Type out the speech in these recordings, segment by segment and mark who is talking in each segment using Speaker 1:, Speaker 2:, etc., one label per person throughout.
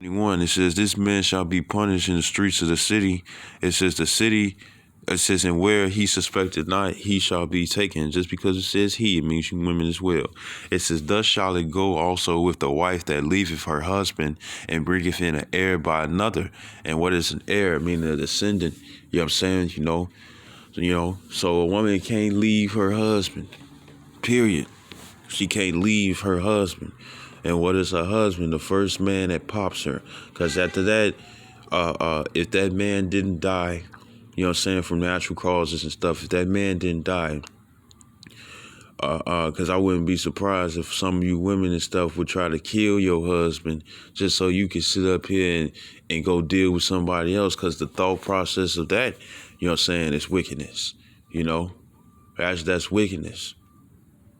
Speaker 1: 21, it says, this man shall be punished in the streets of the city. It says the city, it says, and where he suspected not, he shall be taken. Just because it says he, it means you women as well. It says, thus shall it go also with the wife that leaveth her husband and bringeth in an heir by another. And what is an heir? Meaning a descendant. You know what I'm saying? So a woman can't leave her husband. Period. She can't leave her husband. And what is her husband? The first man that pops her. Because after that, if that man didn't die, you know what I'm saying, from natural causes and stuff, if that man didn't die, because I wouldn't be surprised if some of you women and stuff would try to kill your husband just so you can sit up here and go deal with somebody else, because the thought process of that, you know what I'm saying, is wickedness. You know, that's wickedness.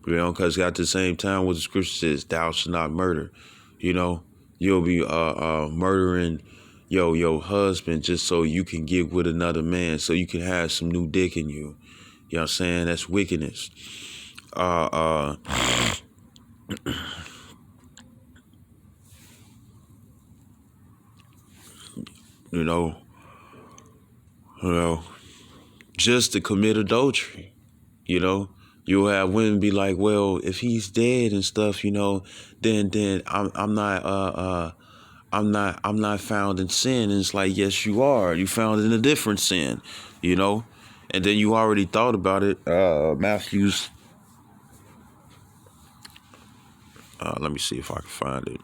Speaker 1: You know, because at the same time, what the scripture says, thou shalt not murder. You know, you'll be murdering your husband just so you can get with another man, so you can have some new dick in you. You know what I'm saying? That's wickedness. You know, just to commit adultery. You know, you'll have women be like, well, if he's dead and stuff, you know, then I'm not found in sin. And it's like, yes, you are. You found in a different sin, you know, and then you already thought about it. Matthew's. Let me see if I can find it.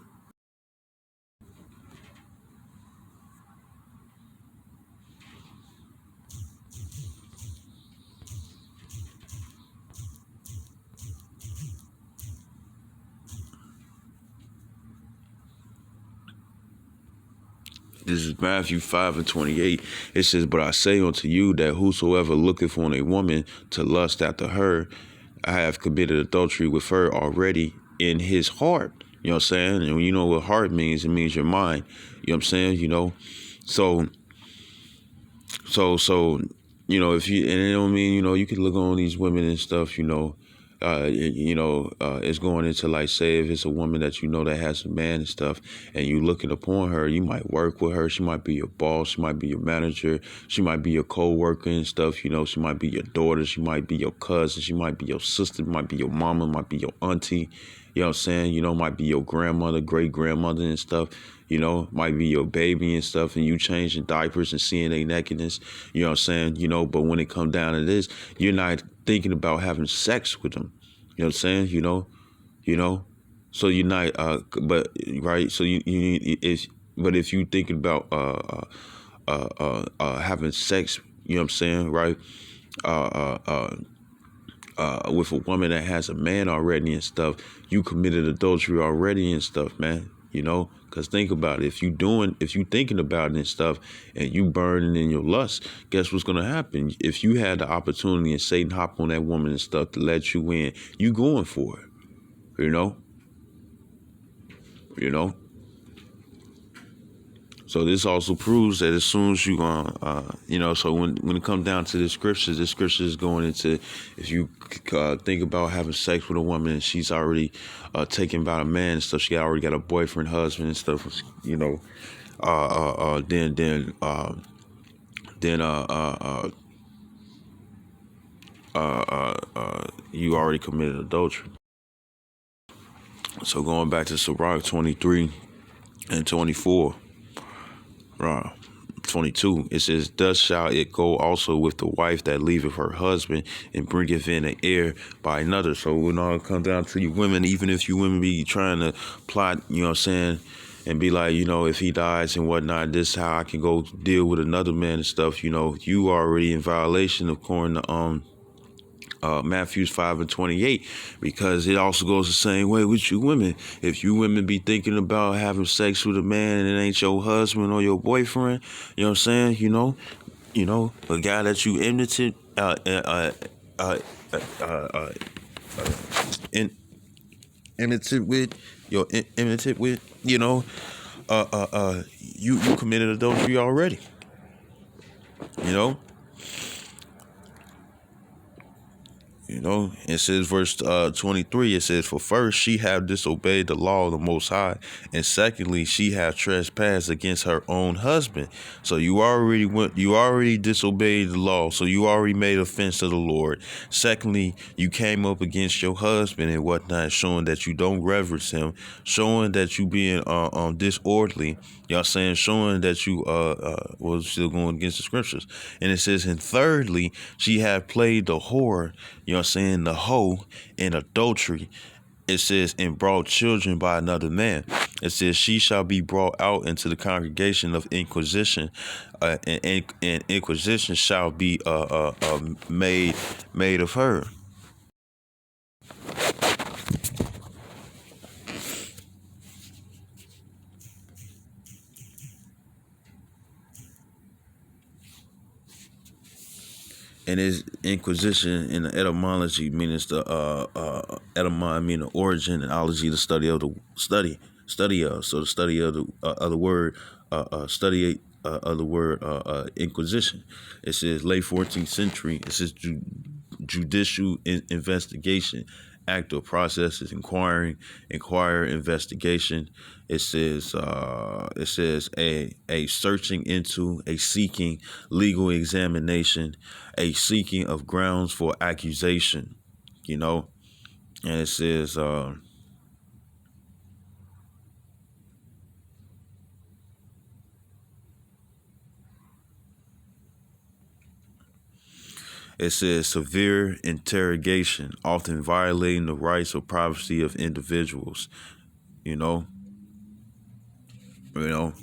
Speaker 1: This is Matthew 5:28. It says, but I say unto you that whosoever looketh on a woman to lust after her, I have committed adultery with her already in his heart. You know what I'm saying? And when you know what heart means, it means your mind. You know what I'm saying? You know, so so, if you, and it don't mean, you can look on these women and stuff, it's going into, like, say if it's a woman that that has a man and stuff, and you looking upon her, you might work with her. She might be your boss. She might be your manager. She might be your co-worker and stuff. She might be your daughter. She might be your cousin. She might be your sister. Might be your mama. Might be your auntie. You know what I'm saying? Might be your grandmother, great grandmother and stuff. Might be your baby and stuff, and you changing diapers and seeing their nakedness. You know what I'm saying? But when it come down to this, you're not thinking about having sex with them. You know what I'm saying? So you're not, but right. So but if you thinking about having sex, you know what I'm saying, right? With a woman that has a man already and stuff, you committed adultery already and stuff, man. Because think about it. If you thinking about it and stuff, and you burning in your lust, guess what's gonna happen? If you had the opportunity and Satan hop on that woman and stuff to let you in, you going for it. You know. So this also proves that as soon as you so when it comes down to the scriptures is going into, if you think about having sex with a woman and she's already taken about a man and stuff, she already got a boyfriend, husband and stuff, you already committed adultery. So going back to Sirach 23 and 24. 22, it says, thus shall it go also with the wife that leaveth her husband and bringeth in an heir by another. So when all it comes down to you women, even if you women be trying to plot, you know what I'm saying, and be like, if he dies and whatnot, this is how I can go deal with another man and stuff, you already in violation according to Matthew 5:28, because it also goes the same way with you women. If you women be thinking about having sex with a man and it ain't your husband or your boyfriend, you know what I'm saying, a guy that you imitate, imitate with, you committed adultery already, you know. It says verse 23, it says, for first she have disobeyed the law of the Most High, and secondly she have trespassed against her own husband. So you already disobeyed the law, so you already made offense to the Lord. Secondly, you came up against your husband and whatnot, showing that you don't reverence him, showing that you being disorderly. Y'all saying, showing that you was still going against the scriptures. And it says, and thirdly, she had played the whore, the hoe in adultery. It says, and brought children by another man. It says, she shall be brought out into the congregation of inquisition, and inquisition shall be made of her. And his inquisition in the etymology means the etymon meaning the origin, and ology the study of the study of. So the study of the word study of the word inquisition. It says late 14th century. It says judicial investigation, act or processes, inquire, investigation. It says a searching into, a seeking, legal examination, a seeking of grounds for accusation, and it says severe interrogation, often violating the rights or privacy of individuals. You know, you know,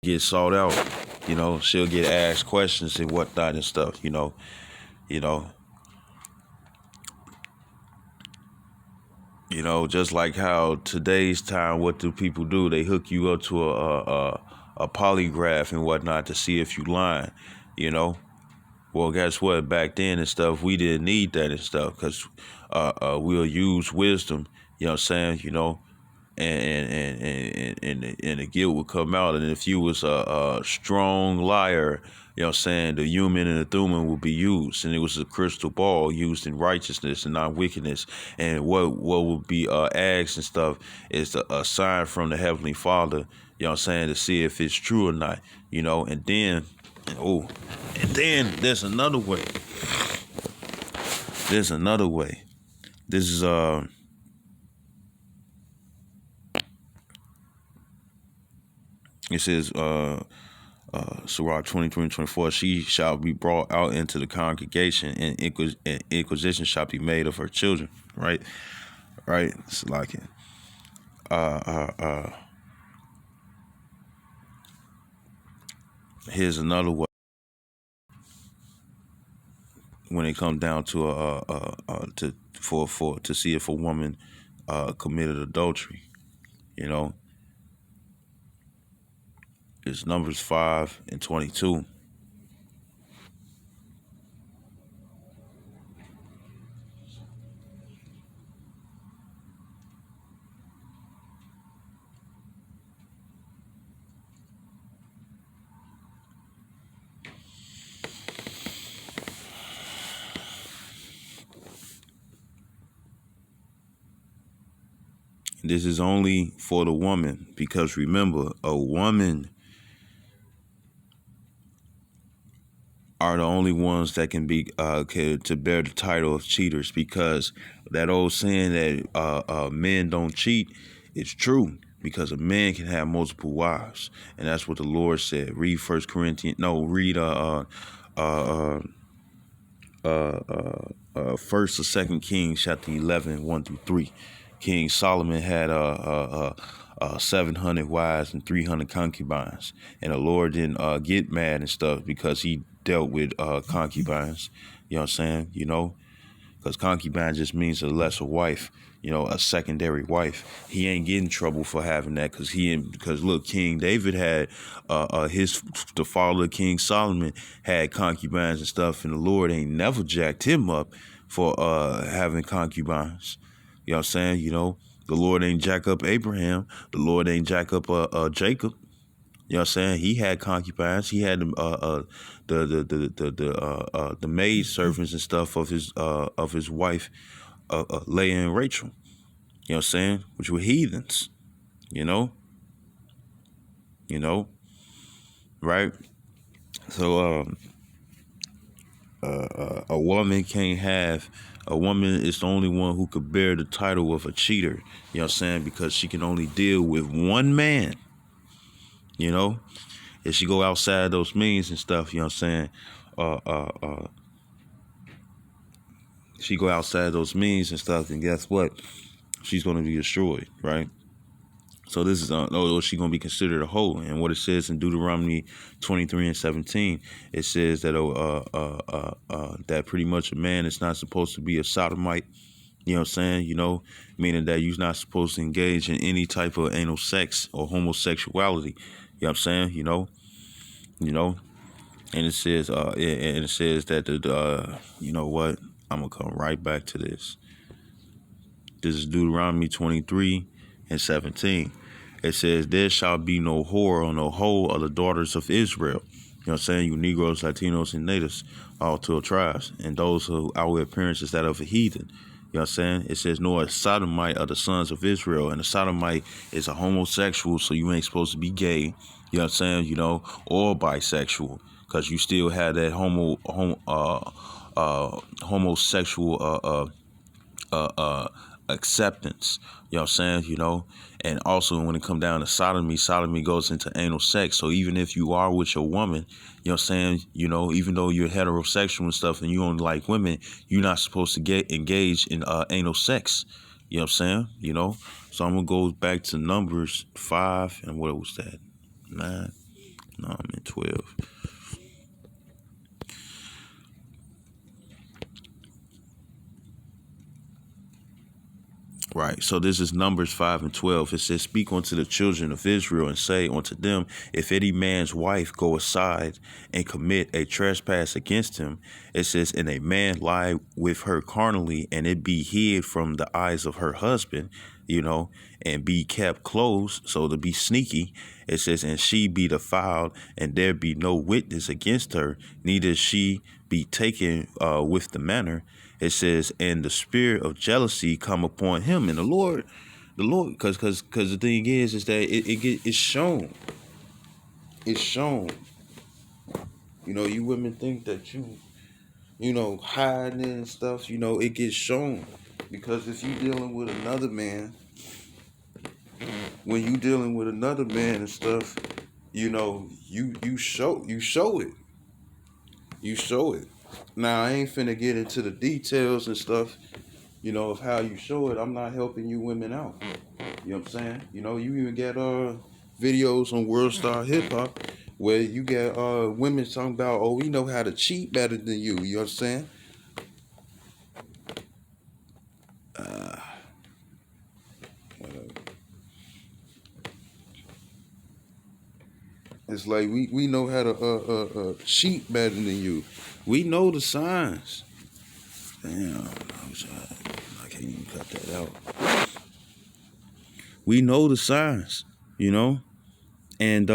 Speaker 1: get sought out. She'll get asked questions and whatnot and stuff. You know, just like how today's time, what do people do? They hook you up to a polygraph and whatnot to see if you lying. You know, well, guess what? Back then and stuff, we didn't need that and stuff because we'll use wisdom. You know what I'm saying? And the guilt would come out. And if you was a strong liar, the human and the thuman would be used, and it was a crystal ball used in righteousness and not wickedness. And what would be asked and stuff is a sign from the Heavenly Father, to see if it's true or not, and then, there's another way. There's another way. This is it says Sirach 23:24, she shall be brought out into the congregation, and inquisition shall be made of her children. Right? It's like it. Here's another way when it comes down to to see if a woman committed adultery. It's Numbers 5:22. This is only for the woman, because remember, a woman are the only ones that can be to bear the title of cheaters, because that old saying that men don't cheat is true, because a man can have multiple wives, and that's what the Lord said. Read First or Second Kings chapter 11, 1-3. King Solomon had 700 wives and 300 concubines, and the Lord didn't get mad and stuff because he dealt with concubines. You know what I'm saying? Because concubine just means a lesser wife, a secondary wife. He ain't getting in trouble for having that, because look, King David had the father of King Solomon had concubines and stuff, and the Lord ain't never jacked him up for having concubines. You know what I'm saying? The Lord ain't jack up Abraham. The Lord ain't jack up Jacob. You know what I'm saying? He had concubines. He had the maid servants and stuff of his wife, Leah and Rachel. You know what I'm saying? Which were heathens. You know, you know, right? So a woman can't have. A woman is the only one who could bear the title of a cheater. You know what I'm saying? Because she can only deal with one man. You know, if she go outside those means and stuff, you know what I'm saying? Uh, uh, uh, she go outside those means and stuff, and guess what? She's gonna be destroyed, right? So this is she's gonna be considered a hoe. And what it says in Deuteronomy 23:17, it says that that pretty much a man is not supposed to be a sodomite. You know what I'm saying? You know, meaning that you're not supposed to engage in any type of anal sex or homosexuality. You know what I'm saying? You know, and it says that you know what? I'm gonna come right back to this. This is Deuteronomy 23:17. It says, "There shall be no whore or no hoe of the daughters of Israel." You know what I'm saying? You Negroes, Latinos, and natives, all 12 tribes, and those who outward appearance is that of a heathen. You know what I'm saying? It says, "Nor a sodomite of the sons of Israel." And a sodomite is a homosexual, so you ain't supposed to be gay. You know what I'm saying? You know, or bisexual, because you still have that homosexual acceptance. You know what I'm saying? You know, and also when it come down to sodomy goes into anal sex. So even if you are with your woman, you know what I'm saying, you know, even though you're heterosexual and stuff and you only like women, you're not supposed to get engaged in anal sex. You know what I'm saying? You know, so I'm gonna go back to Numbers 5 and what was that? 9? No, I'm in 12. Right. So this is Numbers 5:12. It says, "Speak unto the children of Israel and say unto them, if any man's wife go aside and commit a trespass against him," it says, "and a man lie with her carnally, and it be hid from the eyes of her husband, you know, and be kept close," so to be sneaky. It says, "and she be defiled, and there be no witness against her, neither she be taken with the manner." It says, "and the spirit of jealousy come upon him," and the Lord, because the thing is that it's shown, it's shown. You know, you women think that you know, hiding it and stuff. You know, it gets shown, because if you dealing with another man, when you dealing with another man and stuff, you know, you show it, you show it. Now I ain't finna get into the details and stuff, you know, of how you show it. I'm not helping you women out. You know what I'm saying? You know, you even get videos on World Star Hip Hop where you get women talking about, "Oh, we know how to cheat better than you." You know what I'm saying? Uh, it's like we know how to cheat better than you. We know the signs. Damn, I can't even cut that out. We know the signs, you know, and